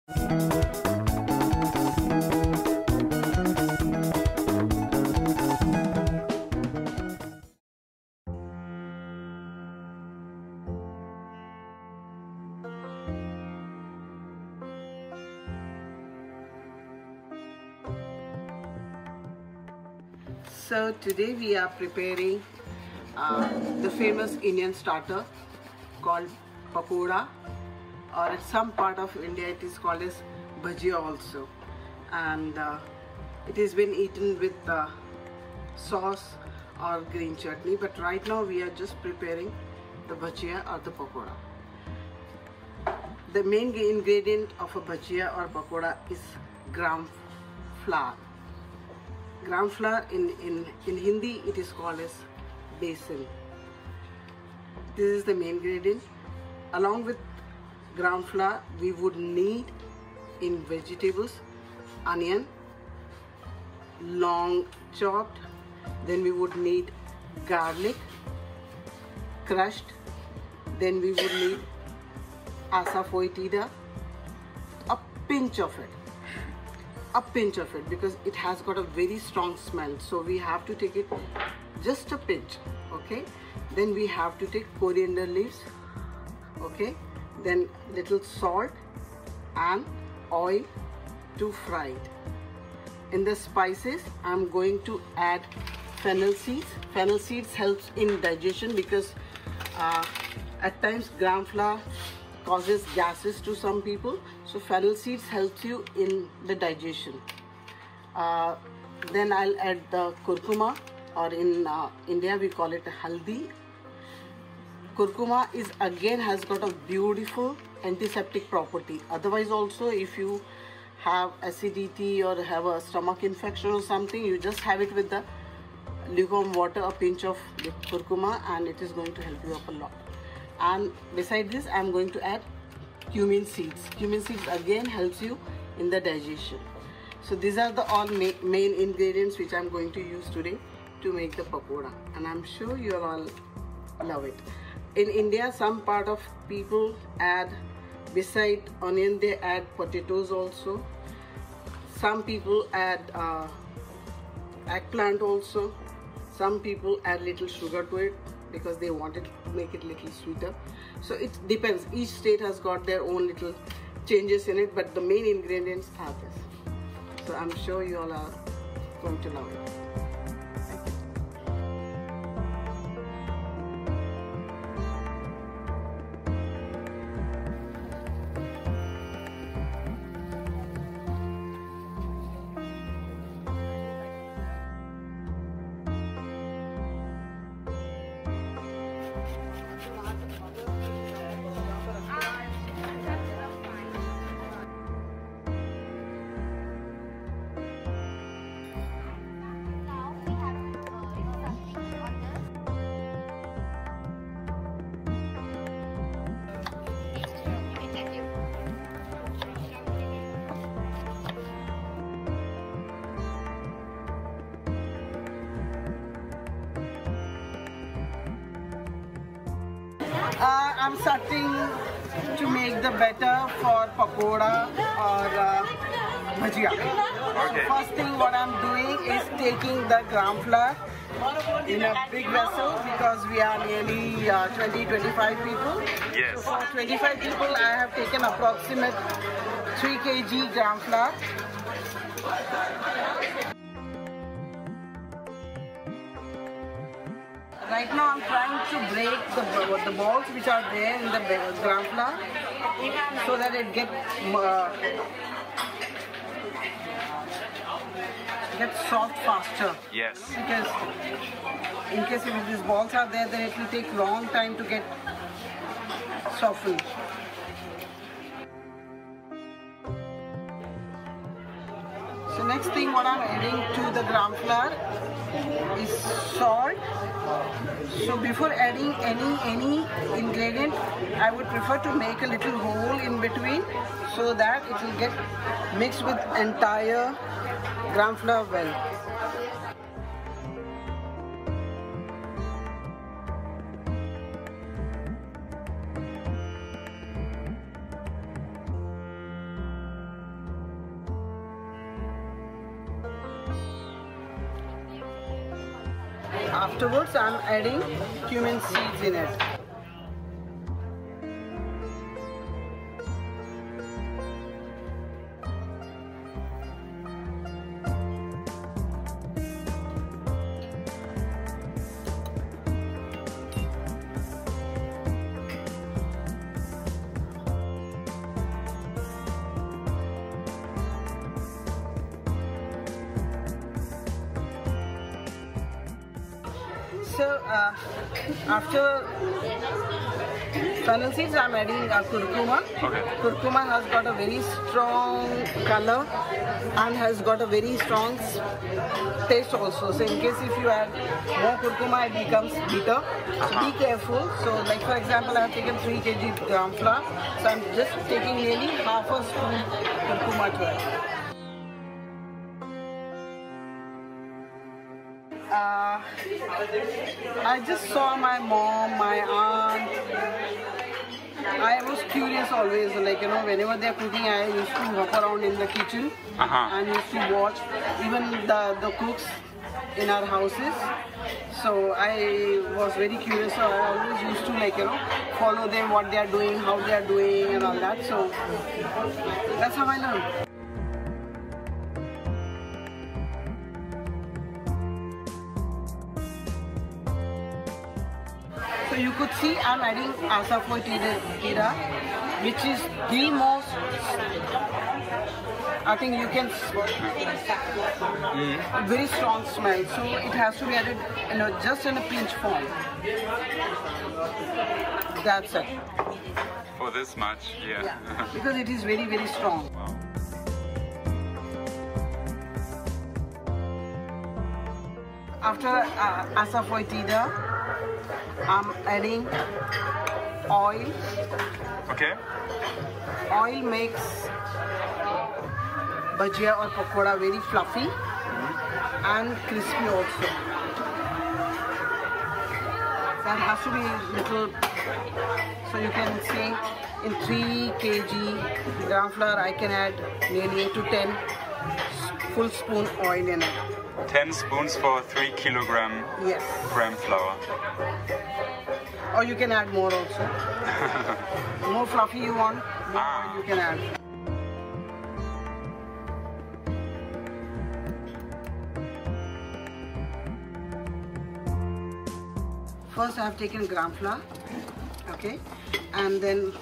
So today we are preparing the famous Indian starter called Pakora, or at some part of India it is called as bhajia also, and it has been eaten with sauce or green chutney, but right now we are just preparing the bhajia or the pakora. The main ingredient of a bhajia or pakora is gram flour. Gram flour in Hindi it is called as besan. This is the main ingredient. Along with gram flour we would need in vegetables onion, long chopped, then we would need garlic crushed, then we would need asafoetida, a pinch of it, because it has got a very strong smell, so we have to take it just a pinch. Okay, then we have to take coriander leaves, okay, then little salt and oil to fry it. In the spices I'm going to add fennel seeds. Fennel seeds helps in digestion because at times gram flour causes gases to some people, so fennel seeds helps you in the digestion. Then I'll add the kurkuma, or in India we call it haldi. Kurkuma is again has got a beautiful antiseptic property. Otherwise also, if you have acidity or have a stomach infection or something, you just have it with the lukewarm water, a pinch of the kurkuma, and it is going to help you up a lot. And beside this I'm going to add cumin seeds. Cumin seeds again helps you in the digestion. So these are the all main ingredients which I'm going to use today to make the pakora, and I'm sure you all love it. In India, some part of people add, beside onion, they add potatoes also. Some people add eggplant also. Some people add little sugar to it because they want it to make it little sweeter. So it depends. Each state has got their own little changes in it, but the main ingredients are this. So I'm sure you all are going to love it. I'm starting to make the batter for pakora or bhajia. Okay. So first thing what I'm doing is taking the gram flour in a big vessel because we are nearly 20-25 people. Yes. So for 25 people I have taken approximate 3 kg gram flour. Right now I'm trying to break the balls which are there in the gram flour so that it gets soft faster. Yes. Because in case if these balls are there, then it will take long time to get softened. So next thing what I'm adding to the gram flour is salt. So before adding any ingredient, I would prefer to make a little hole in between so that it will get mixed with entire gram flour well. afterwards I'm adding cumin seeds in it. So after fennel seeds, I'm adding curcuma. Okay. Curcuma has got a very strong color and has got a very strong taste also. So in case if you add more curcuma, it becomes bitter. So be careful. So like for example, I have taken 3 kg gram flour. So I'm just taking nearly half a spoon curcuma to it. I just saw my mom, my aunt. I was curious always, like, you know, whenever they're cooking, I used to walk around in the kitchen and used to watch even the cooks in our houses. So I was very curious, so I always used to, like, you know, follow them, what they are doing, how they are doing and all that. So that's how I learned. So you could see I'm adding asafoetida, which is the most, I think you can, very strong smell. So it has to be added, you know, just in a pinch form. That's it. For this much, yeah. Because it is very, very strong. Wow. After asafoetida, I'm adding oil. Okay. Oil makes bhajia or pakora very fluffy and crispy also. That has to be little, so you can say in 3 kg gram flour I can add nearly 8 to 10 full spoon oil in it. 10 spoons for 3 kilogram Yes. gram flour. Or you can add more also. More fluffy you want, more oil you can add. First I have taken gram flour, okay, and then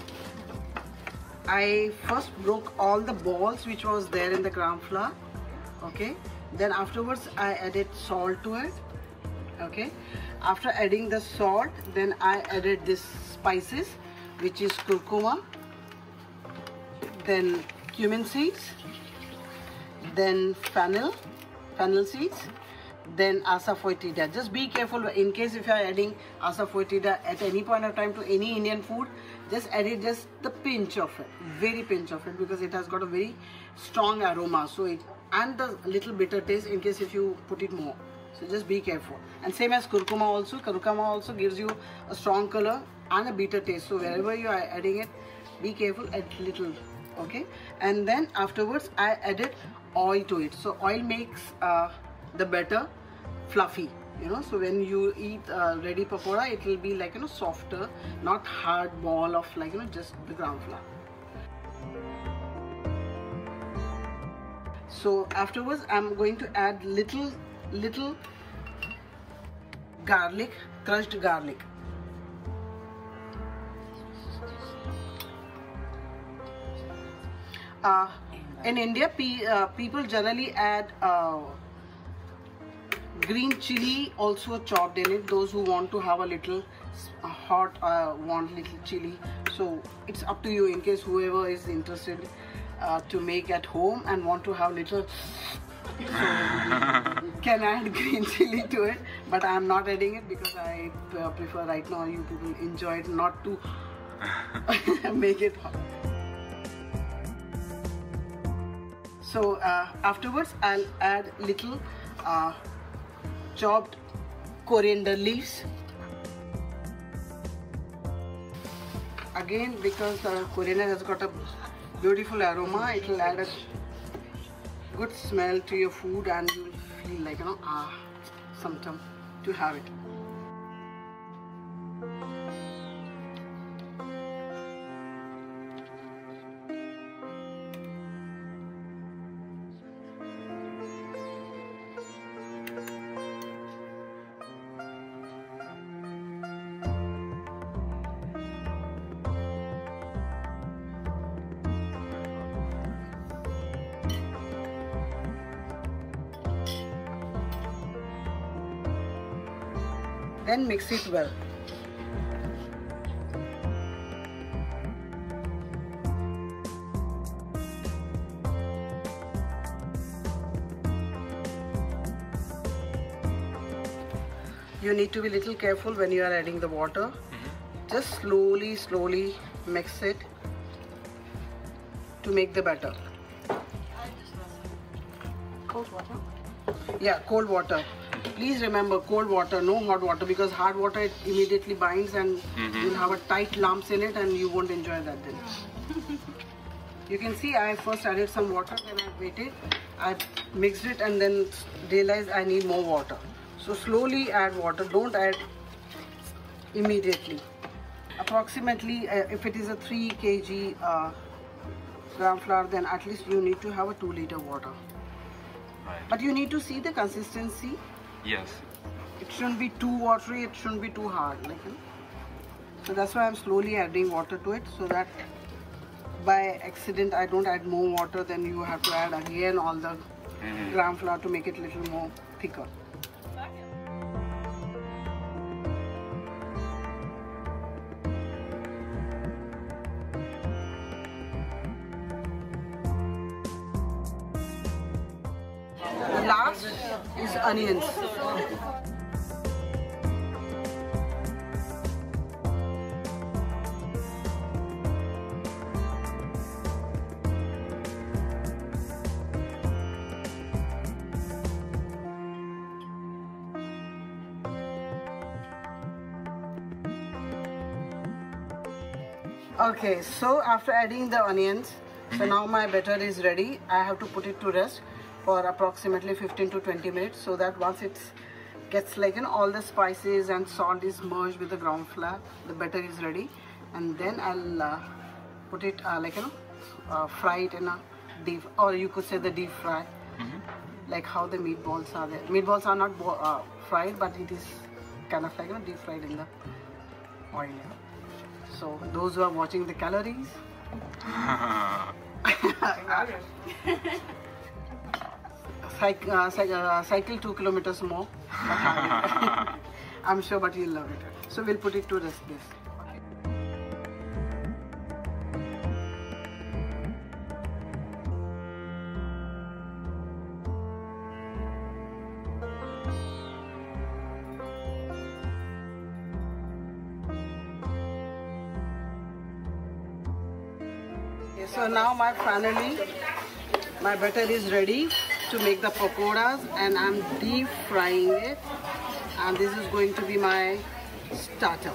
I first broke all the balls which was there in the gram flour, okay. Then afterwards I added salt to it, okay. After adding the salt, then I added this spices, which is curcuma, then cumin seeds, then fennel seeds, then asafoetida. Just be careful in case if you are adding asafoetida at any point of time to any Indian food, just add it just the pinch of it, very pinch of it, because it has got a very strong aroma. So it and the little bitter taste in case if you put it more. So just be careful. And same as curcuma also gives you a strong color and a bitter taste. So wherever you are adding it, be careful, add little, okay. And then afterwards I added oil to it. So oil makes the batter fluffy, you know. So when you eat ready pakora, it will be like, you know, softer, not hard ball of, like, you know, just the gram flour. So afterwards I'm going to add little garlic, crushed garlic. In India, people generally add green chili also chopped in it. Those who want to have a little hot, want little chili. So it's up to you, in case whoever is interested to make at home and want to have little, so can add green chili to it, but I am not adding it because I prefer right now you people enjoy it, not to make it hot. So afterwards I'll add little chopped coriander leaves. Again, because coriander has got a beautiful aroma, it will add a good smell to your food and you will feel like, you know, something to have it. Then mix it well. You need to be a little careful when you are adding the water. Just slowly mix it to make the batter. Cold water? Yeah, cold water. Please remember cold water, no hot water, because hot water it immediately binds and you'll have a tight lumps in it and you won't enjoy that then. You can see I first added some water, then I waited, I mixed it and then realized I need more water. So slowly add water, don't add immediately. Approximately if it is a 3 kg gram flour, then at least you need to have a 2 liter water. Right. But you need to see the consistency. Yes. It shouldn't be too watery, it shouldn't be too hard. So that's why I'm slowly adding water to it, so that by accident I don't add more water, then you have to add again all the gram flour to make it a little more thicker. Last is onions. Okay, so after adding the onions, so now my batter is ready. I have to put it to rest for approximately 15 to 20 minutes, so that once it gets all the spices and salt is merged with the ground flour, the batter is ready, and then I'll put it fry it in a deep, or you could say the deep fry, like how the meatballs are there. Meatballs are not fried, but it is kind of deep fried in the oil. So those who are watching the calories, cycle 2 kilometers more. I'm sure, but you'll love it. So we'll put it to rest this. So now finally my batter is ready to make the pakoras, and I'm deep frying it, and this is going to be my starter.